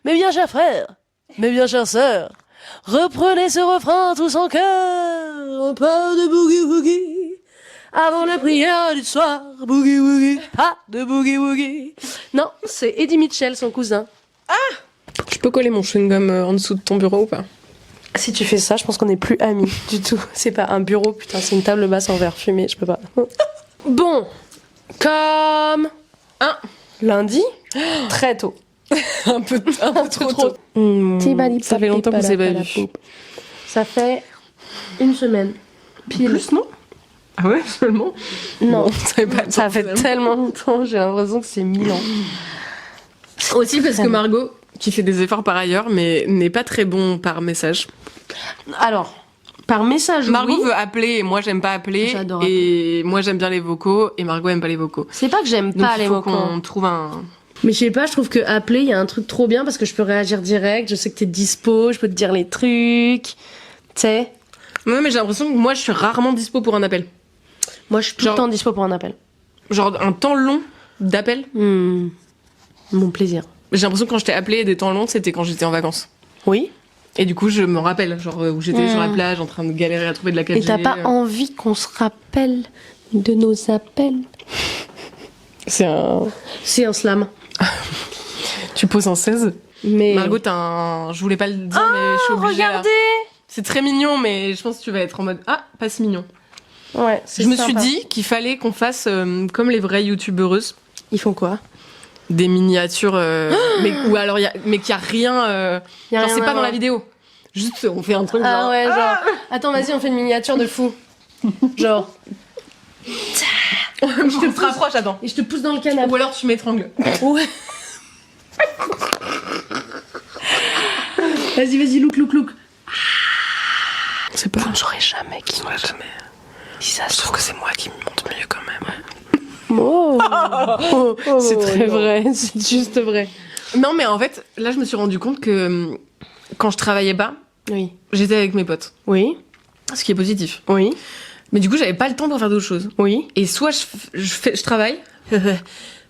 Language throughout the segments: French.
Mes bien chers frères, mes bien chères sœurs, reprenez ce refrain tous en chœur. On parle de boogie-woogie avant la prière du soir. Boogie-woogie, pas de boogie-woogie. Non, c'est Eddie Mitchell, son cousin. Je peux coller mon chewing-gum en dessous de ton bureau ou pas? Si tu fais ça, je pense qu'on n'est plus amis du tout. C'est pas un bureau, putain, c'est une table basse en verre fumé, je peux pas. Bon, comme un lundi, très tôt. un peu trop tôt. Ça fait longtemps qu'on s'est pas vu. Ça fait une semaine. Pile. Plus, non? Ah ouais, seulement? Non, Bon, ça fait tellement longtemps, j'ai l'impression que c'est 1000 ans. Aussi parce que Margot, qui fait des efforts par ailleurs, mais n'est pas très bon par message. Alors, par message, Margot oui. veut appeler et moi j'aime pas appeler. J'adore et moi j'aime bien les vocaux et Margot aime pas les vocaux. C'est pas que j'aime Donc pas il les faut vocaux. qu'on trouve un... Mais je sais pas, je trouve que appeler, il y a un truc trop bien parce que je peux réagir direct, je sais que t'es dispo, je peux te dire les trucs. Tu sais. Ouais, mais j'ai l'impression que moi je suis rarement dispo pour un appel. Moi, je suis tout le Genre- temps dispo pour un appel. Genre un temps long d'appel. Mon plaisir. J'ai l'impression que quand je t'ai appelé des temps longs, c'était quand j'étais en vacances. Oui. Et du coup, je me rappelle, genre où j'étais sur la plage en train de galérer à trouver de la 4G. Et t'as pas envie qu'on se rappelle de nos appels? C'est un... C'est un slam. Tu poses un 16. Mais. Margot, t'as un... Je voulais pas le dire, mais je suis obligée. là. Regardez! C'est très mignon, mais je pense que tu vas être en mode... Ah, pas si mignon. Ouais, c'est Je me suis sympa. dit qu'il fallait qu'on fasse comme les vraies youtubeuses. Ils font quoi? Des miniatures... mais, ou alors, mais qu'il y a rien... Y a genre, rien c'est à pas dans voir. la vidéo. Juste, on fait un truc Ah genre... ouais, genre. Attends, vas-y, on fait une miniature de fou. Genre. je te rapproche, attends. Et je te pousse dans le canapé. Ou alors tu m'étrangles. Ouais. Vas-y, look. C'est pas... Vous ne saurez jamais qui nous jamais. Si ça Je se trouve que c'est moi qui me monte mieux quand même. c'est très non. vrai, c'est juste vrai. Non, mais en fait, là, je me suis rendu compte que quand je travaillais pas, Oui. j'étais avec mes potes. Oui. Ce qui est positif. Oui. Mais du coup, j'avais pas le temps pour faire d'autres choses. Oui. Et soit je travaille,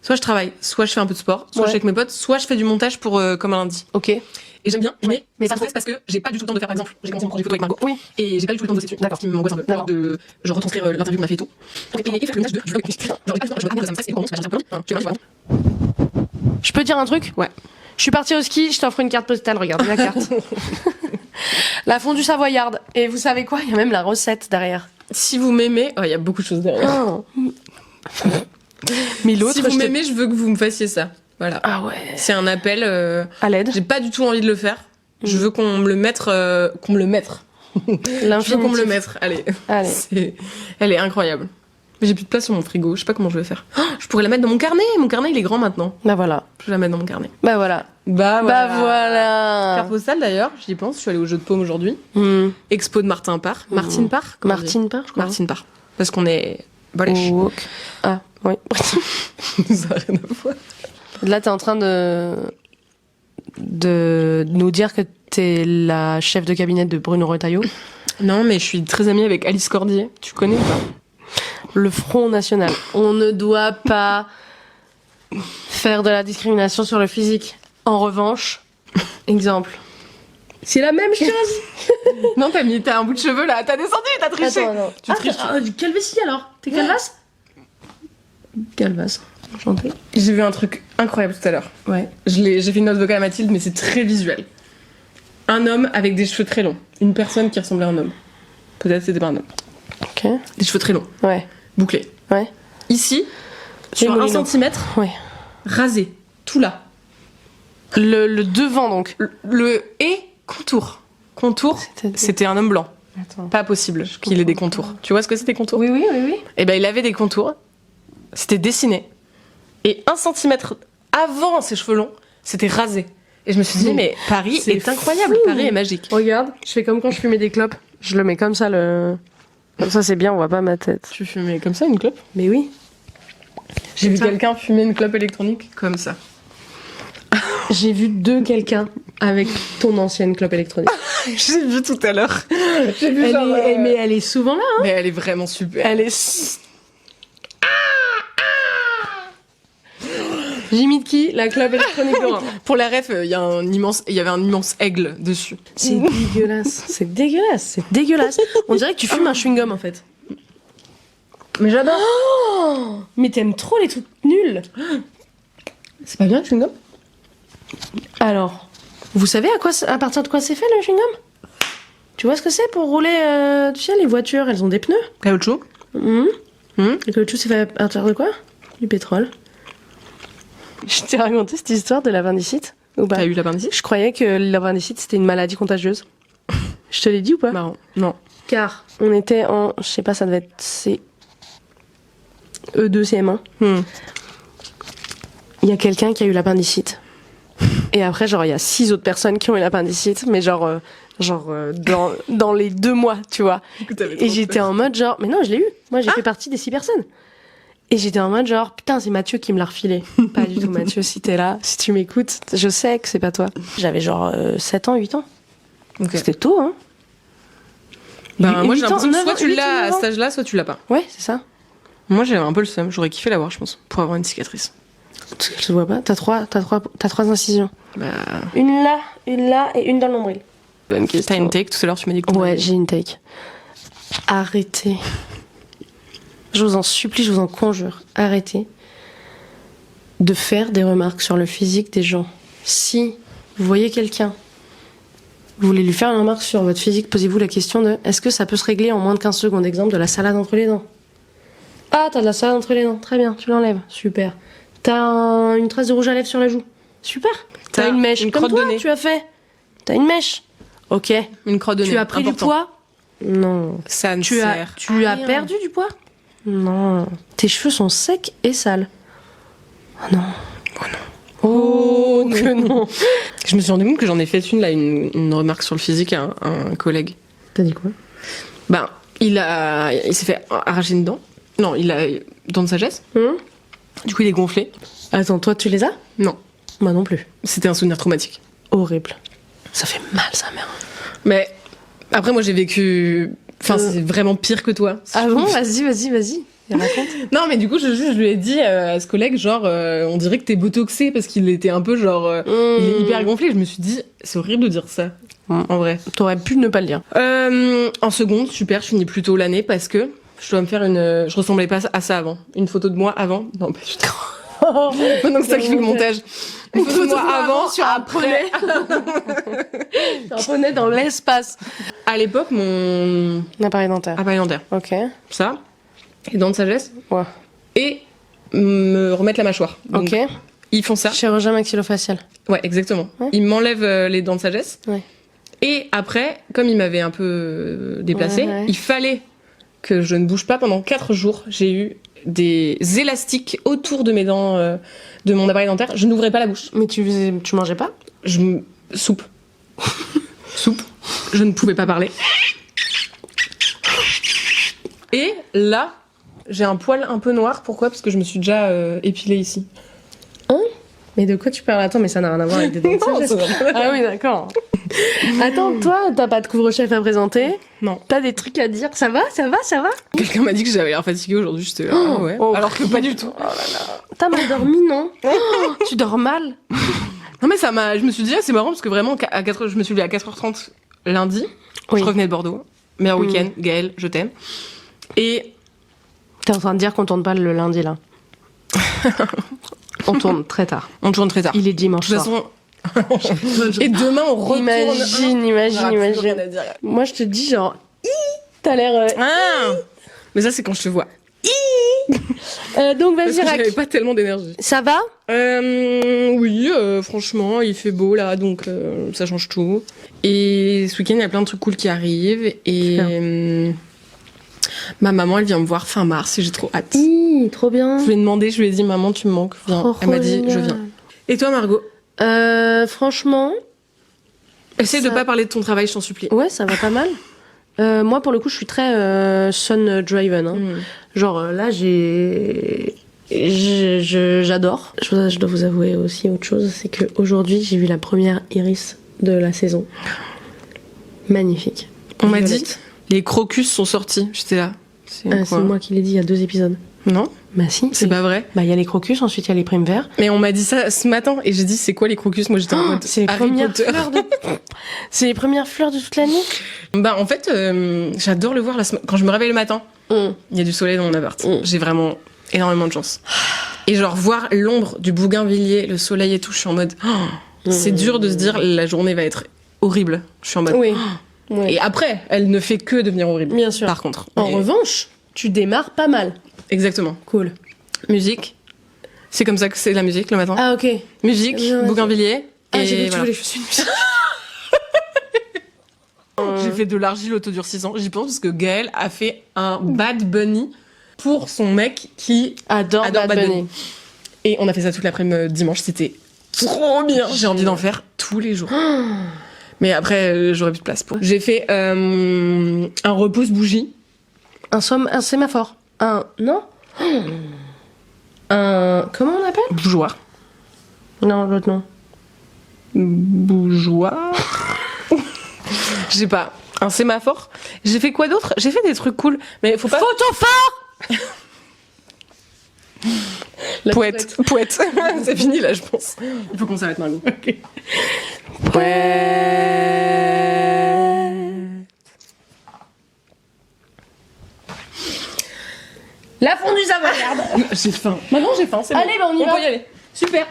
soit je travaille, soit je fais un peu de sport, soit Ouais. je suis avec mes potes, soit je fais du montage pour comme un lundi. Ok. Et j'aime bien, mais Mais ça me c'est stresse parce que j'ai pas du tout le temps de faire, par exemple, j'ai commencé à prendre des photos avec Margot. Oui. Et j'ai pas du tout le temps de bosser dessus. D'accord. Ce qui m'angoisse un peu. D'accord. De genre retranscrire l'interview qu'on a fait et tout. Et faire le montage de du vlog. Genre, j'ai pas du tout le temps, je veux ça me stresse et comment ça un peu long. Tu vois. Je peux dire un truc? Ouais. Je suis partie au ski, je t'offre une carte postale, regarde la carte. La fondue savoyarde. Et vous savez quoi? Il y a même la recette derrière. Si vous m'aimez, il y a beaucoup de choses derrière. Mais l'autre, Si vous je te- m'aimez, je veux que vous me fassiez ça. Voilà. Ah ouais. C'est un appel. À l'aide. J'ai pas du tout envie de le faire. Je veux qu'on me le mette. Qu'on me le mette. Je veux qu'on me le mette. Allez. Allez. Elle est incroyable. Mais j'ai plus de place sur mon frigo. Je sais pas comment je vais faire. Oh, je pourrais la mettre dans mon carnet. Mon carnet, il est grand maintenant. Bah voilà. Je vais la mettre dans mon carnet. Bah voilà. Bah Bah voilà. Carte postale d'ailleurs, j'y pense. Je suis allée au jeu de paume aujourd'hui. Expo de Martin Parr. Martine Parr. comment on dit Martine Parr, je crois. Martine Parr. Parce qu'on est. Balèche. Walk. Ah, oui. Ça a rien à voir. Là, t'es en train de nous dire que t'es la chef de cabinet de Bruno Retailleau. Non, mais je suis très amie avec Alice Cordier. Tu connais ou pas? Le Front National. On ne doit pas faire de la discrimination sur le physique. En revanche, exemple. C'est la même chose. Non, t'as un bout de cheveux là. T'as descendu, t'as triché. Attends. Tu triches. Calvitie alors. T'es calvasse? Calvasse. Enchantée. J'ai vu un truc incroyable tout à l'heure. Ouais. J'ai fait une note vocale à Mathilde, mais c'est très visuel. Un homme avec des cheveux très longs. Une personne qui ressemblait à un homme. Peut-être c'était pas un homme. Ok. Des cheveux très longs, Ouais. bouclés. Ouais. Ici, sur Les 1 moulineaux. centimètre, Ouais. rasé. Tout là. Le devant donc. Le et contour. Contour, c'était un homme blanc. Attends. Pas possible qu'il ait des contours. Tu vois ce que c'est des contours? Oui. Eh ben, il avait des contours. C'était dessiné. Et 1 centimètre avant ses cheveux longs, c'était rasé. Et je me suis dit, mais Paris C'est est incroyable. fou. Paris est magique. Regarde, je fais comme quand je fumais des clopes. Je le mets comme ça, Comme ça, c'est bien, on voit pas ma tête. Tu fumais comme ça une clope? Mais oui. J'ai vu ça. quelqu'un fumer une clope électronique comme ça. J'ai vu quelqu'un avec ton ancienne clope électronique. J'ai vu tout à l'heure. J'ai vu Mais elle est souvent là, hein. Mais elle est vraiment super. Elle est... J'imite qui? La club électronique d'Oran. Pour la ref, il y avait un immense aigle dessus. C'est dégueulasse. C'est dégueulasse. C'est dégueulasse. On dirait que tu fumes un chewing-gum en fait. Mais j'adore. Oh, mais t'aimes trop les trucs nuls. C'est pas bien le chewing-gum? Alors, vous savez à partir de quoi c'est fait le chewing-gum? Tu vois ce que c'est pour rouler, tu sais, les voitures, elles ont des pneus. Caoutchouc. Le caoutchouc, c'est fait à partir de quoi? Du pétrole. Je t'ai raconté cette histoire de l'appendicite ou pas? T'as eu l'appendicite? Je croyais que l'appendicite, c'était une maladie contagieuse. Je te l'ai dit ou pas? Marrant. Non. Car on était en, je sais pas, ça devait être E2, CM1. Il y a quelqu'un qui a eu l'appendicite. Et après, genre, il y a 6 autres personnes qui ont eu l'appendicite, mais genre dans les 2 mois, tu vois. Et j'étais en mode genre, mais non, je l'ai eu. Moi, j'ai fait partie des 6 personnes. Et j'étais en mode genre, putain, c'est Mathieu qui me l'a refilé. Pas du tout, Mathieu, si t'es là, si tu m'écoutes, je sais que c'est pas toi. J'avais genre 7 ans, 8 ans. Okay. C'était tôt, hein. Bah, moi, j'ai 8 ans, l'impression que 9 soit ans, tu 8 l'as à ans. cet âge-là, soit tu l'as pas. Ouais, c'est ça. Moi, j'avais un peu le seum. J'aurais kiffé l'avoir, je pense, pour avoir une cicatrice. Parce que je te vois pas. T'as trois incisions. Bah. Une là et une dans le nombril. Bonne question. T'as une take tout à l'heure, tu m'as dit que Ouais, j'ai une take. Arrêtez. Je vous en supplie, je vous en conjure. Arrêtez de faire des remarques sur le physique des gens. Si vous voyez quelqu'un, vous voulez lui faire une remarque sur votre physique, posez-vous la question de est-ce que ça peut se régler en moins de 15 secondes? Exemple de la salade entre les dents. Ah, t'as de la salade entre les dents. Très bien, tu l'enlèves. Super. T'as une trace de rouge à lèvres sur la joue. Super. T'as une mèche. une Comme crotte toi, de nez. tu as fait. T'as une mèche. Ok. Une crotte de nez. Tu as pris important. du poids? Non. Ça ne Tu sert. as perdu du poids? Non. Tes cheveux sont secs et sales. Oh non. Oh non. Oh, que non. Je me suis rendu compte que j'en ai fait une remarque sur le physique à un collègue. T'as dit quoi? Ben, il s'est fait arracher une dent. Non, il a une dent de sagesse. Du coup, il est gonflé. Attends, toi, tu les as? Non, Moi non plus. c'était un souvenir traumatique. Horrible. Ça fait mal, ça, merde. Mais après, moi, j'ai vécu. Enfin, c'est vraiment pire que toi. Ah bon? Vas-y. Et raconte. Non, mais du coup, je lui ai dit à ce collègue, genre, on dirait que t'es botoxé parce qu'il était un peu genre. Il est hyper gonflé. Je me suis dit, c'est horrible de dire ça. En vrai. T'aurais pu ne pas le dire. En seconde, super, je finis plutôt l'année parce que je dois me faire une. Je ressemblais pas à ça avant. Une photo de moi avant. Non, pas du tout. Maintenant, c'est ça qui fait le montage. Une photo de moi avant, sur un poney. Sur un poney dans l'espace. À l'époque, mon Un appareil dentaire. appareil dentaire. Ok. Ça, les dents de sagesse, Ouais. et me remettre la mâchoire. Donc, Ok. ils font ça. Chirurgien maxillofacial. Ouais, exactement. Ouais. Ils m'enlèvent les dents de sagesse. Ouais. Et après, comme ils m'avaient un peu déplacée, Ouais. il fallait que je ne bouge pas pendant 4 jours. J'ai eu des élastiques autour de mes dents, de mon appareil dentaire. Je n'ouvrais pas la bouche. Mais tu mangeais pas? Soupe. Soupe. Je ne pouvais pas parler. Et là, j'ai un poil un peu noir. Pourquoi? Parce que je me suis déjà épilée ici. Mais de quoi tu parles? Attends, mais ça n'a rien à voir avec des dents de Non, sagesse. ça n'a rien à voir. Ah oui, d'accord. Attends, toi, t'as pas de couvre-chef à présenter? Non. T'as des trucs à dire? Ça va? Quelqu'un m'a dit que j'avais l'air fatiguée aujourd'hui. J'étais là, ah ouais. Oh, Alors que pas du tout. T'as mal dormi, non? Oh, tu dors mal? Non mais je me suis dit, ah, c'est marrant parce que vraiment, je me suis levée à 4h30 lundi. Oui. Je revenais de Bordeaux. Meilleur week-end, Gaëlle, je t'aime. Et T'es en train de dire qu'on tourne pas le lundi, là. On tourne très tard. on tourne très tard. Il est dimanche De toute soir. façon. Et demain, on retourne. Imagine. Moi, je te dis genre, t'as l'air. Ah mais ça, c'est quand je te vois. Donc Parce vas-y, que j'avais Rack. pas tellement d'énergie. Ça va? Oui, franchement, il fait beau là, donc ça change tout. Et ce week-end, il y a plein de trucs cool qui arrivent. Et ma maman, elle vient me voir fin mars et j'ai trop hâte. Trop bien. Je lui ai demandé, je lui ai dit, maman, tu me manques, viens. Oh, Elle m'a dit, génial. je viens. Et toi, Margot? Franchement, Essaye de Ça- pas parler de ton travail, je t'en supplie. ouais, ça va pas mal. Moi, pour le coup, je suis très sun-driven. Hein. Genre, là, j'adore. Je dois vous avouer aussi autre chose, c'est qu'aujourd'hui, j'ai vu la première iris de la saison. Magnifique. On m'a dit, Violette. les crocus sont sortis. J'étais là. C'est C'est moi qui l'ai dit il y a 2 épisodes. Non? Bah si. C'est pas vrai. Bah il y a les crocus, ensuite il y a les primes verts. Mais on m'a dit ça ce matin et j'ai dit c'est quoi les crocus? Moi j'étais en mode C'est les Harry premières Potter. fleurs de... C'est les premières fleurs de toute l'année. Bah en fait j'adore le voir quand je me réveille le matin. Il y a du soleil dans mon appart. J'ai vraiment énormément de chance. Et genre voir l'ombre du bougainvillier, le soleil et tout, je suis en mode c'est dur de se dire la journée va être horrible. Je suis en mode Oui. Oui. Et après, elle ne fait que devenir horrible. Bien sûr. Par contre. En revanche, tu démarres pas mal. Exactement. Cool. Musique. C'est comme ça que c'est la musique le matin. Ah ok. Musique, Ouais, bougainvillier. Ah et j'ai vu que tu voilà. voulais que je fasse une musique. J'ai fait de l'argile autodurcissant. J'y pense parce que Gaël a fait un Bad Bunny pour son mec qui Adore Bad Bunny. Et on a fait ça toute l'après-midi dimanche. C'était trop bien. J'ai envie d'en faire tous les jours. Mais après, j'aurais plus de place pour. J'ai fait un repose-bougie. Un sémaphore. Non. Comment on appelle? Bougeoir. Non, l'autre non. Bougeoir. Je sais pas. Un sémaphore. J'ai fait quoi d'autre? J'ai fait des trucs cool. Mais faut pas. Photophore. Poète. C'est fini là, je pense. Il faut qu'on s'arrête maintenant. Ok. La fondue savoyarde. J'ai faim. Maintenant j'ai faim, c'est bon. Allez, bah, on y va. peut y aller. Super.